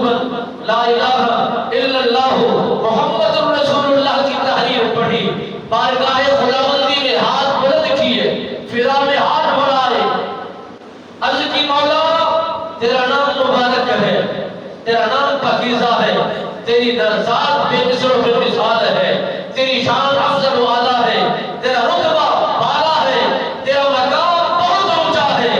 محمد لا الہ الا اللہ محمد رسول اللہ کی تحریر پڑھی، بارگاہ خداوندی میں ہاتھ بلند کیے، فضا میں ہاتھ بڑھائے، عرض کی مولا تیرا نام مبارک ہے، تیرا نام پاکیزہ ہے، تیری ذات بے مثل و بے مثال ہے، تیری شان افضل و اعلیٰ ہے، تیرا رتبہ بالا ہے، تیرا مقام بہت اونچا ہے،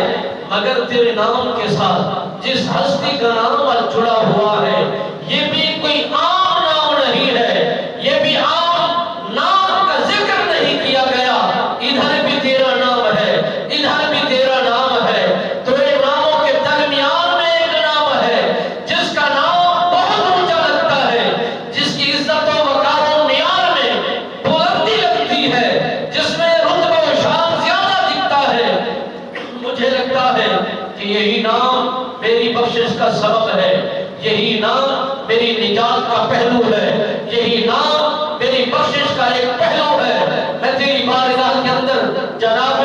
مگر تیرے نام کے ساتھ جس ہستی کا نام جڑا ہوا ہے یہ بھی کوئی عام نام نہیں ہے، یہ بھی عام نام کا ذکر نہیں کیا گیا، ادھر بھی تیرا نام ہے، ادھر بھی تیرا نام ہے، تو یہ ناموں کے درمیان میں ایک نام ہے جس کا نام بہت اونچا لگتا ہے، جس کی عزت و وقار و معیار میں بلندی لگتی ہے، جس میں رتبہ و شان زیادہ دکھتا ہے۔ مجھے لگتا ہے کہ یہی نام میری بخشش کا سبب ہے، یہی نام میری نجات کا پہلو ہے، یہی نام میری بخشش کا ایک پہلو ہے۔ میں تیری بارگاہ کے اندر جناب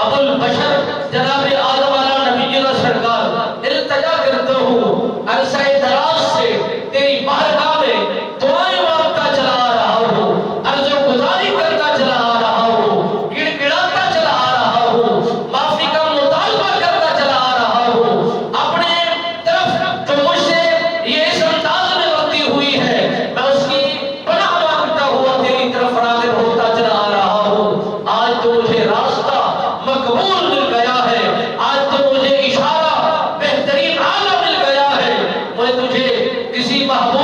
ابو البشر جناب آدم علیہ نبی سرکار التجا کرتا ہوں، عرصہ دراز سے تیری بارگاہ میں دعائیں مانگتا چلا آ رہا ہوں، عرض و گزاری کرتا چلا آ رہا ہوں، گڑ گڑاتا چلا آ رہا ہوں، معافی کا مطالبہ کرتا چلا آ رہا ہوں، اپنے طرف جو مجھ سے یہ اس انداز میں غلطی ہوئی ہے میں اس کی پناہ مانگتا ہوا تیری طرف راغب ہوتا چلا آ رہا ہوں۔ آج تو مجھے راستہ مقبول مل گیا ہے، آج تو مجھے اشارہ بہترین اعلیٰ مل گیا ہے، میں تجھے کسی محبوب